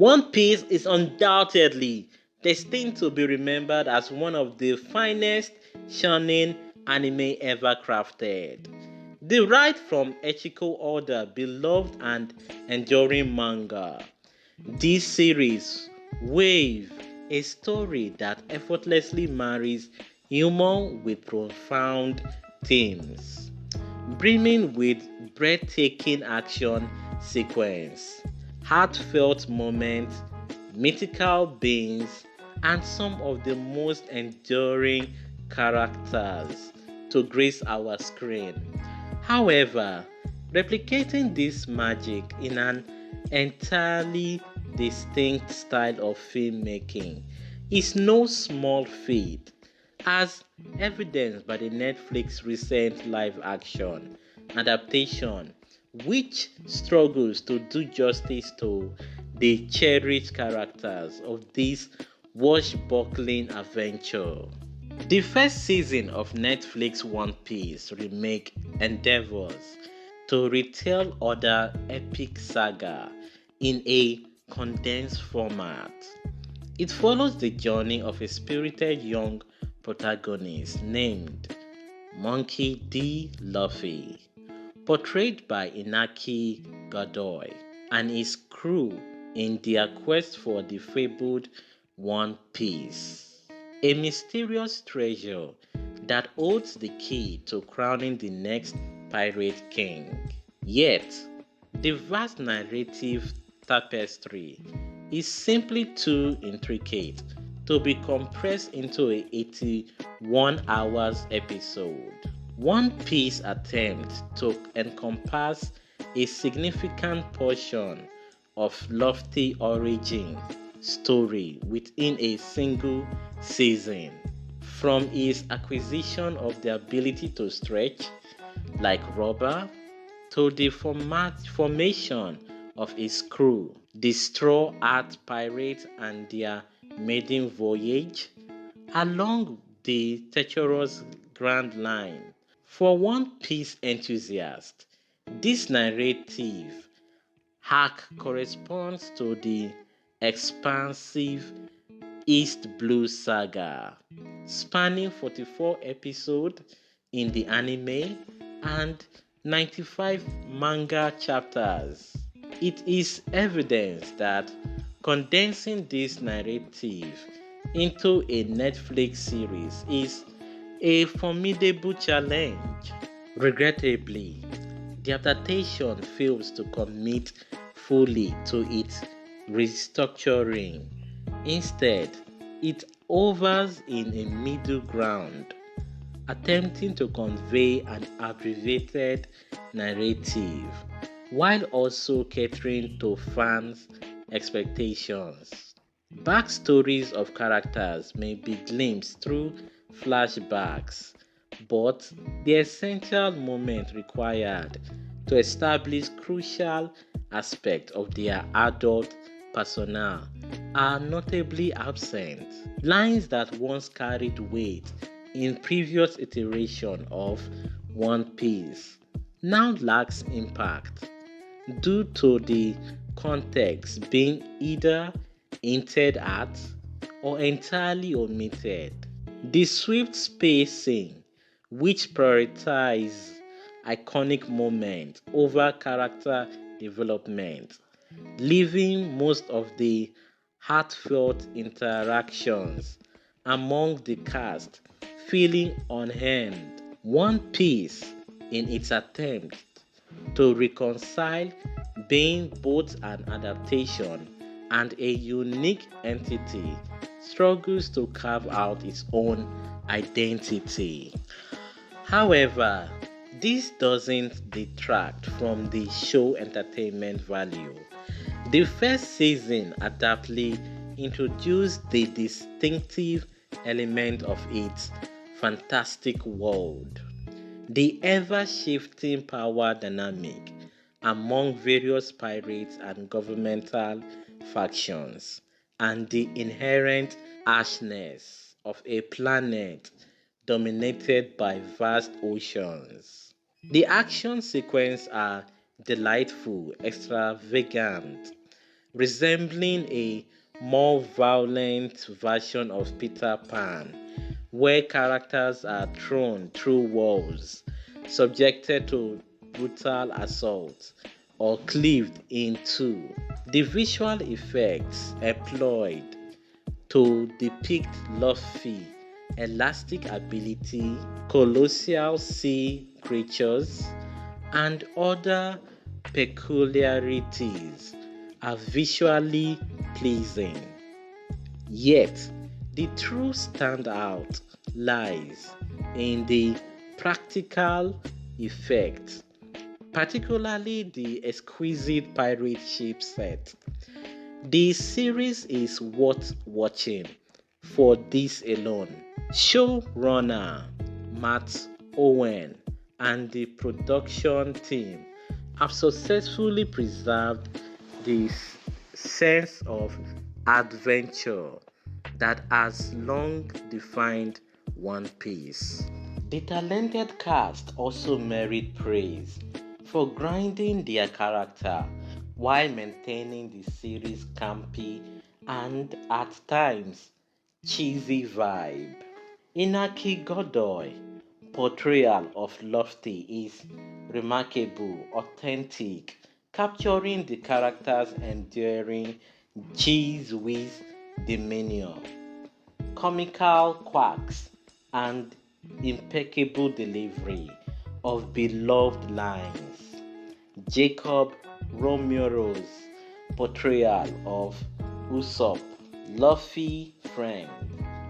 One Piece is undoubtedly destined to be remembered as one of the finest shonen anime ever crafted. Derived from Echiko Oda beloved and enduring manga, this series weave a story that effortlessly marries humor with profound themes, brimming with breathtaking action sequence, heartfelt moments, mythical beings, and some of the most enduring characters to grace our screen. However, replicating this magic in an entirely distinct style of filmmaking is no small feat, as evidenced by the Netflix recent live action adaptation, which struggles to do justice to the cherished characters of this swashbuckling adventure. The first season of Netflix One Piece remake endeavors to retell other epic saga in a condensed format. It follows the journey of a spirited young protagonist named Monkey D. Luffy, portrayed by Inaki Godoy, and his crew in their quest for the fabled One Piece, a mysterious treasure that holds the key to crowning the next pirate king. Yet, the vast narrative tapestry is simply too intricate to be compressed into a 81 hours episode. One Piece attempt to encompass a significant portion of lofty origin story within a single season, from his acquisition of the ability to stretch like rubber to the formation of his crew, the Straw Hat Pirates and their maiden voyage along the treacherous Grand Line. For One Piece enthusiasts, this narrative arc corresponds to the expansive East Blue saga, spanning 44 episodes in the anime and 95 manga chapters. It is evidence that condensing this narrative into a Netflix series is a formidable challenge. Regrettably, the adaptation fails to commit fully to its restructuring. Instead, it hovers in a middle ground, attempting to convey an abbreviated narrative while also catering to fans' expectations. Backstories of characters may be glimpsed through flashbacks, but the essential moment required to establish crucial aspects of their adult persona are notably absent. Lines that once carried weight in previous iteration of One Piece now lacks impact due to the context being either hinted at or entirely omitted. The swift spacing, which prioritizes iconic moments over character development, leaving most of the heartfelt interactions among the cast feeling unearned. One Piece, in its attempt to reconcile being both an adaptation and a unique entity, struggles to carve out its own identity. However, this doesn't detract from the show entertainment value. The first season adaptly introduced the distinctive element of its fantastic world, the ever shifting power dynamic among various pirates and governmental factions, and the inherent harshness of a planet dominated by vast oceans. The action sequences are delightful, extravagant, resembling a more violent version of Peter Pan, where characters are thrown through walls, subjected to brutal assault, or cleaved in two. The visual effects employed to depict Luffy's elastic ability, colossal sea creatures, and other peculiarities are visually pleasing. Yet, the true standout lies in the practical effects, particularly the exquisite pirate ship set. The series is worth watching for this alone. Showrunner Matt Owen and the production team have successfully preserved this sense of adventure that has long defined One Piece. The talented cast also merit praise for grinding their character while maintaining the series' campy and at times cheesy vibe. Inaki Godoy portrayal of Lofty is remarkable, authentic, capturing the character's enduring cheese whiz demeanor, comical quirks, and impeccable delivery of beloved lines. Jacob Romero's portrayal of Usopp, Luffy friend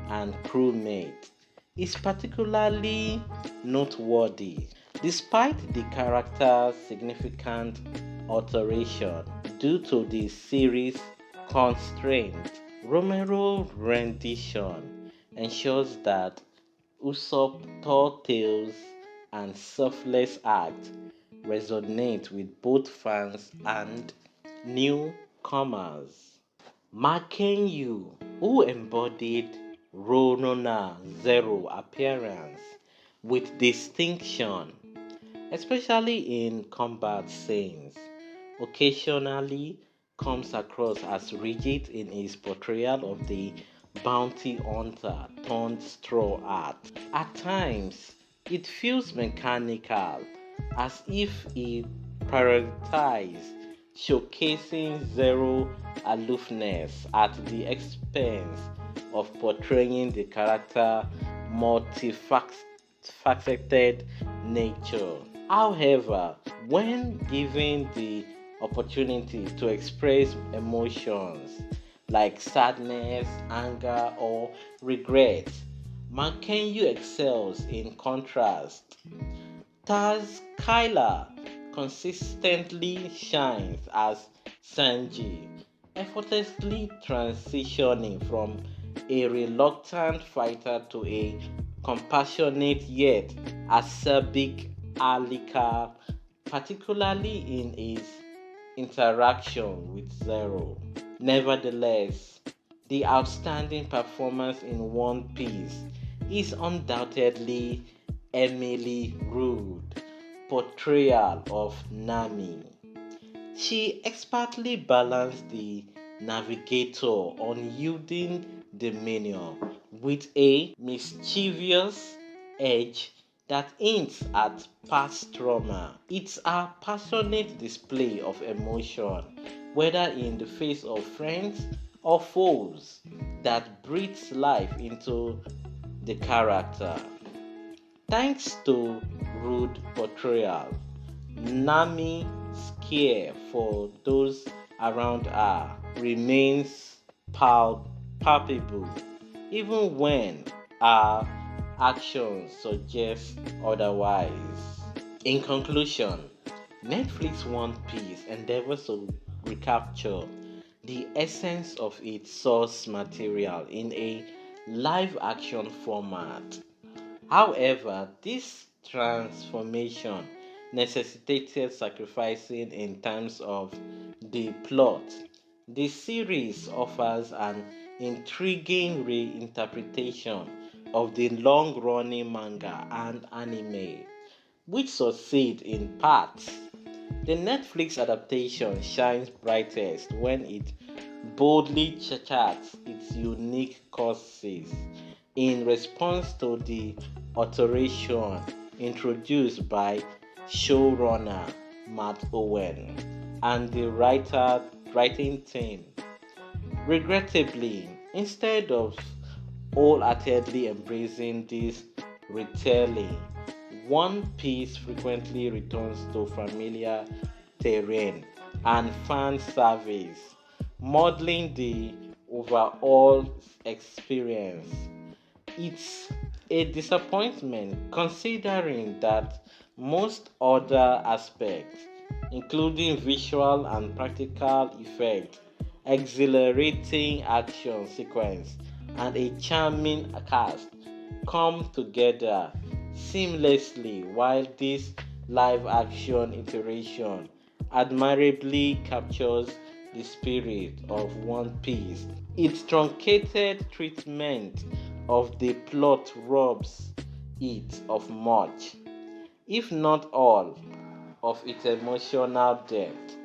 and crewmate, is particularly noteworthy, despite the character's significant alteration due to the series' constraint. Romero's rendition ensures that Usopp's tall tales and selfless act resonate with both fans and newcomers. Makenyu, who embodied Ronona Zero appearance with distinction, especially in combat scenes, occasionally comes across as rigid in his portrayal of the bounty hunter turned straw hat. At times, it feels mechanical, as if he prioritized showcasing zero aloofness at the expense of portraying the character multifaceted nature. However, when given the opportunity to express emotions like sadness, anger, or regret, Makenyu excels in contrast. Taz Kyler consistently shines as Sanji, effortlessly transitioning from a reluctant fighter to a compassionate yet acerbic Alika, particularly in his interaction with Zero. Nevertheless, the outstanding performance in One Piece is undoubtedly Emily Rude portrayal of Nami. She expertly balanced the navigator unyielding demeanor with a mischievous edge that hints at past trauma. It's a passionate display of emotion, whether in the face of friends or foes, that breathes life into the character. Thanks to rude portrayal, Nami's care for those around her remains palpable, even when her actions suggest otherwise. In conclusion, Netflix One Piece endeavors to recapture the essence of its source material in a live action format. However, this transformation necessitated sacrificing in terms of the plot. The series offers an intriguing reinterpretation of the long running manga and anime, which succeed in parts The Netflix adaptation shines brightest when it boldly charts its unique courses in response to the alteration introduced by showrunner Matt Owen and the writing team. Regrettably, instead of wholeheartedly embracing this retelling, One Piece frequently returns to familiar terrain and fan service, modeling the overall experience. It's a disappointment considering that most other aspects, including visual and practical effects, exhilarating action sequence, and a charming cast, come together seamlessly while this live action iteration admirably captures the spirit of One Piece. Its truncated treatment of the plot robs it of much, if not all, of its emotional depth.